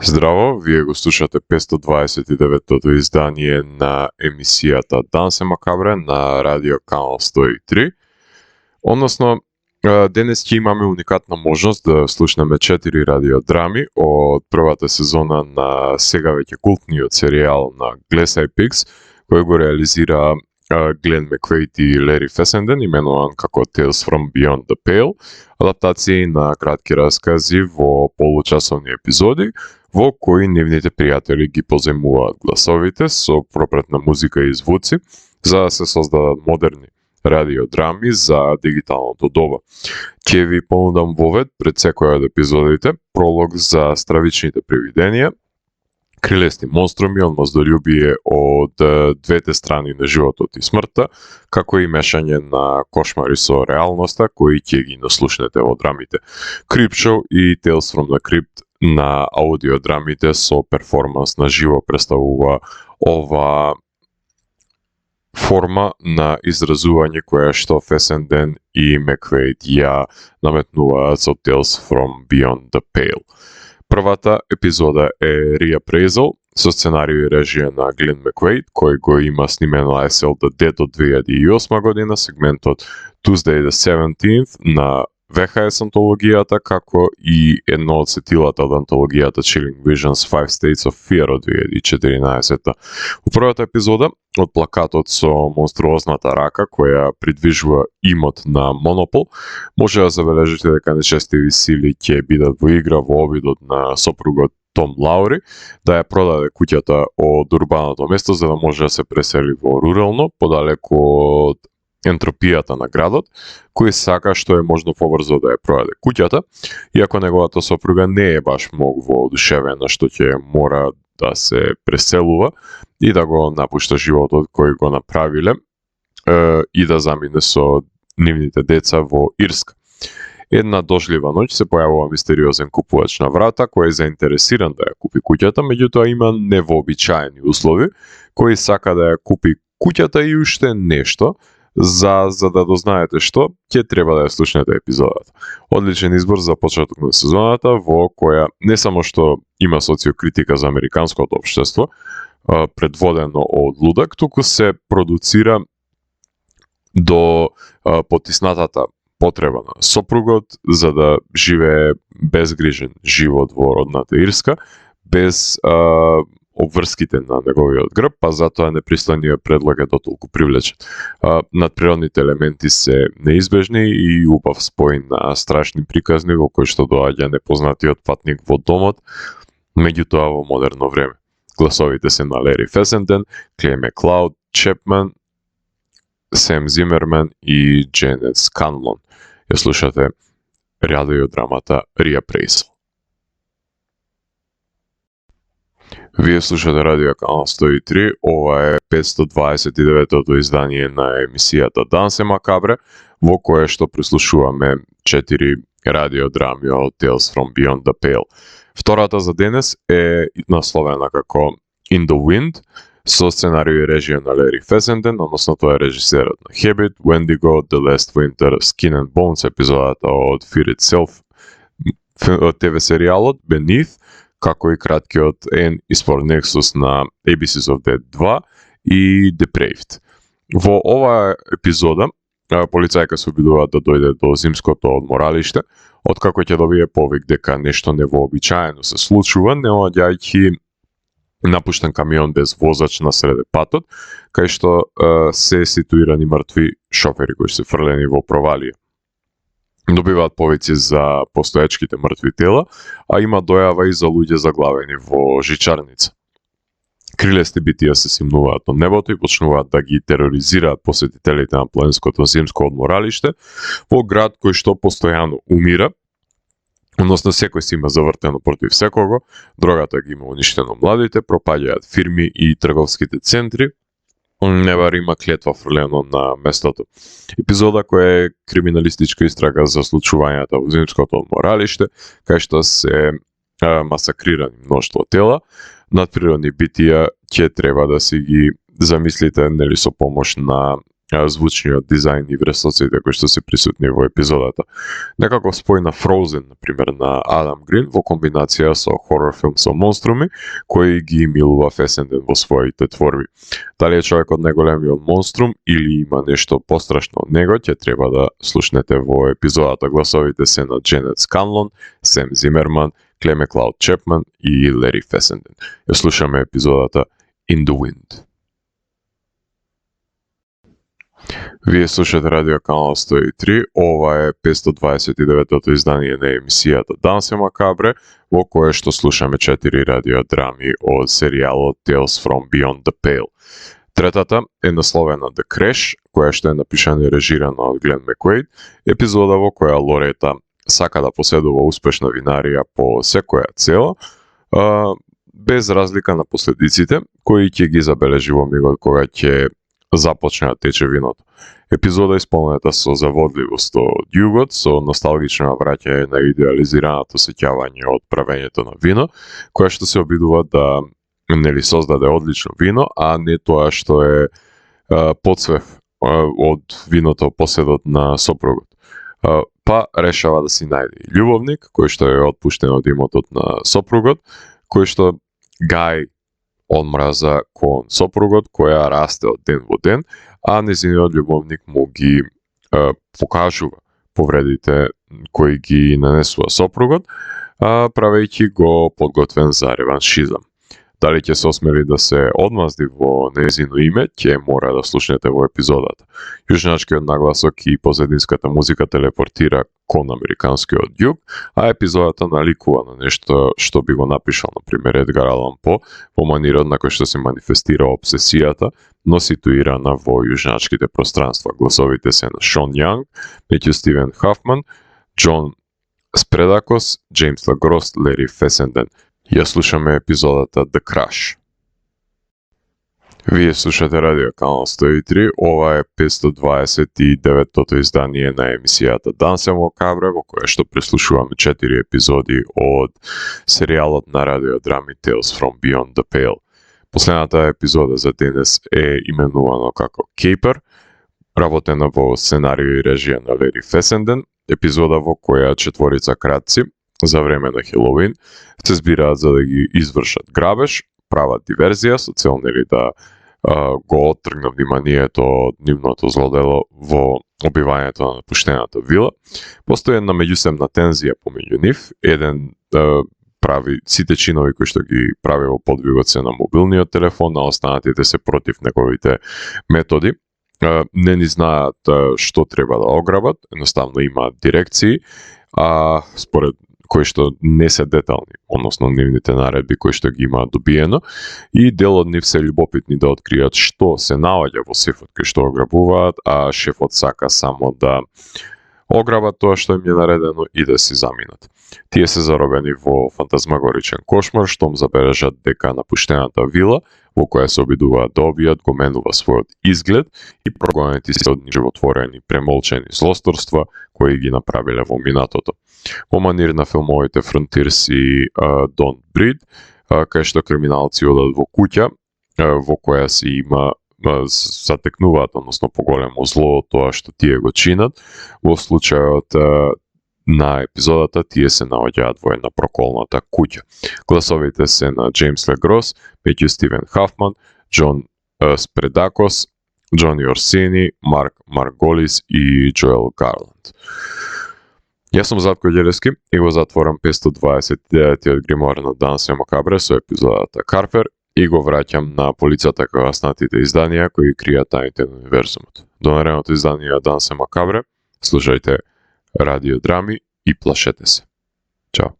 Здраво, вие го слушате 529-тото издание на емисијата Дансе Макабре на Радио Канал 103. Односно, денес ќе имаме уникатна можност да слушнеме 4 радиодрами од првата сезона на сега веќе култниот серијал на Glass Eye Peaks, кој го реализира Глен Маквейт и Лери Фесенден, именуван како Tales from Beyond the Pale, адаптации на кратки раскази во получасовни епизоди, во кои нивните пријатели ги поземуваат гласовите со пропретна музика и звуци, за да се создадат модерни радиодрами за дигиталното доба. Ќе ви понудам вовед пред секоја од епизодите пролог за стравичните привиденија, крилести монструми, одмаздолюбие од двете страни на животот и смртта, како и мешање на кошмари со реалноста кои ќе ги наслушнете во драмите Creep Show и Tales from the Crypt на аудиодрамите со перформанс на живо представува ова форма на изразување која што Фесенден и Маквейт ја наметнуваат со Tales from Beyond the Pale. Првата епизода е Reappraisal со сценарио и режија на Глен Маквейт, кој го има снимено I Sell the Dead од 2008 година, сегментот Tuesday the 17th на VHS антологијата, како и едно од сетилата од антологијата Chilling Visions 5 States of Fear од 2014. У првата епизода, од плакатот со монструозната рака која придвижува имот на Монопол, може да забележите дека нечестиви сили ќе бидат во игра во обидот на сопругот Том Лаури да ја продаде куќата од урбаното место за да може да се пресели во рурално, подалеку од ентропијата на градот, кој сака што е можно побрзо да ја продаде куќата, иако неговата сопруга не е баш многу воодушевена што ќе мора да се преселува и да го напушта животот кој го направиле и да замине со нивните деца во Ирска. Една дожлива ноќ се појавува мистериозен купувач на врата кој е заинтересиран да ја купи куќата, меѓутоа има невообичаени услови, кој сака да ја купи куќата и уште нешто. За да дознаете што, ќе треба да ја слушнете епизодата. Одличен избор за почеток на сезоната, во која не само што има социокритика за американското општество, предводено од лудак, туку се продуцира до потиснатата потреба на сопругот за да живее безгрижен живот во родната Ирска, без обврските на неговиот грб, па затоа непристојниот предлог е дотолку привлечен. Надприродните елементи се неизбежни и убав спој на страшни приказни во кои што доаѓа непознатиот патник во домот, меѓутоа во модерно време. Гласовите се на Лери Фесенден, Клей Маклауд, Чепман, Сем Зимерман и Дженет Сканлон. Ја слушате радиодрамата Reappraisal. Вие слушате Радио Канал 103, ова е 529-тото издание на емисијата Дансе Макабре, во кое што прислушуваме 4 радиодрами од Tales from Beyond the Pale. Втората за денес е насловена како In the Wind, со сценарио и режија на Лери Фесенден, односно тоа е режисерот на Habit, Wendigo, The Last Winter, Skin and Bones епизодата од Fear Itself, ТВ серијалот Beneath, како и краткиот N Ispor Nexus на Abyss of Dead 2 и Depraved. Во оваа епизода, полицајка се обидува да дојде до зимското одморалиште, откако ќе добие повик дека нешто невообичаено се случува, наоѓајќи напуштен камион без возач на среде патот, кај што се ситуирани мртви шофери кои се фрлени во провалија. Добиваат повици за постоечките мртви тела, а има дојава и за луѓе заглавени во жичарница. Крилести битија се симнуваат од небото и почнуваат да ги тероризираат посетителите на планинското зимско одморалиште во град кој што постојано умира, односно секој си има завртено против секого, дрогата ги има уништено младите, пропаѓаат фирми и трговските центри, Невар има клетва фрлено на местото. Епизода која е криминалистичка истрага за случувањата во зимското одморалиште, кај што се масакрирани мноштво тела, надприродни битија ќе треба да си ги замислите нели со помош на звучниот дизајн и вресоците кои што се присутни во епизодата. Некако спој на Frozen, например, на Адам Грин, во комбинација со хорор филм со монструми, кои ги милува Фесенден во своите творби. Дали е човекот најголемиот монструм или има нешто пострашно од него, ќе треба да слушнете во епизодата. Гласовите се на Дженет Сканлон, Сем Зимерман, Клеме Клауд Чепман и Лери Фесенден. Ја слушаме епизодата In the Wind. Вие слушате Радио Канал 103, ова е 529-тото издание на емисијата Дансе Макабре, во кое што слушаме 4 радиодрами од серијалот Tales from Beyond the Pale. Третата е насловена The Crash, која што е напишана и режирана од Глен Маккуейд, епизода во која Лорета сака да поседува успешна винарија по секоја цела, без разлика на последиците, кои ќе ги забележи во мигот кога ќе започне да тече виното. Епизода исполнета со заводливост од југот, со носталгично враќање на идеализираното сеќавање од правењето на вино, која што се обидува да создаде одлично вино, а не тоа што е подсвев од виното поседот на сопругот. Па решава да си најде љубовник, кој што е отпуштен од имотот на сопругот, кој што гај одмраза кон сопругот, која расте од ден во ден, а незиниот љубовник му ги покажува повредите кои ги нанесува сопругот, правејќи го подготвен за реваншизам. Дали ќе се осмели да се одмазди во незино име, ќе мора да слушнете во епизодата. Јужначкиот нагласок и позадинската музика телепортира кон американскиот југ, а епизодата наликува на нешто што би го напишал, например, Едгар Алан По, во манирот на кој што се манифестира обсесијата, но ситуирана во јужначките пространства. Гласовите се на Шон Јанг, Метју Стивен Хафман, Џон Спредакос, Джеймс Лагрос, Лери Фесенден. Ја слушаме епизодата The Crash. Вие слушате Радио Канал 103, ова е 529-тото издание на емисијата Дансе Макабре, во која што преслушуваме 4 епизоди од серијалот на радиодрами Tales from Beyond the Pale. Последната епизода за денес е именувано како Кейпер, работена во сценарио и режија на Лери Фесенден, епизода во која четворица кратци за време на Хелоуин се збираат за да ги извршат грабеж, прават диверзија со цел да го оттргнат вниманието од нивното злодело во обивањето на напуштената вила. Постои една меѓусебна тензија помеѓу нив, еден прави сите чинови кои што ги прави во подвигот се на мобилниот телефон, а останатите се против неговите методи. Не ни знаат што треба да ограбат, едноставно имаат дирекции, а според кои што не се детални, односно нивните наредби кои што ги имаат добиено, и дел од нив се љубопитни да откријат што се наоѓа во сефот кој што ограбуваат, а шефот сака само да ограбат тоа што им е наредено и да си заминат. Тие се заробени во фантазмагоричен кошмар, штом забележат дека напуштената вила, во која се обидуваат да обијат, го менува својот изглед и прогонети се од животворени, премолчени злосторства кои ги направиле во минатото. Во манир на филмовите Frontiers и Don't Breed, кај што криминалци одат во куќа, во која си има затекнуваат, односно поголемо зло тоа што тие го чинат. Во случајот на епизодата тие се наоѓаат во една проколната куќа. Гласовите се на Джеймс Лагрос, Метју Стивен Хафман, Џон Спредакос, Џони Орсини, Марк Марголис и Џоел Гарланд. Јас сум Зlatko Ѓелевски и го затворам 529-тиот гримоар на Дансе Макабре со епизодата Карпер и го враќам на полицата кај останатите изданија кои кријат тајните на универзумот. До наредното издание Дансе Макабре, слушајте радиодрами и плашете се. Чао.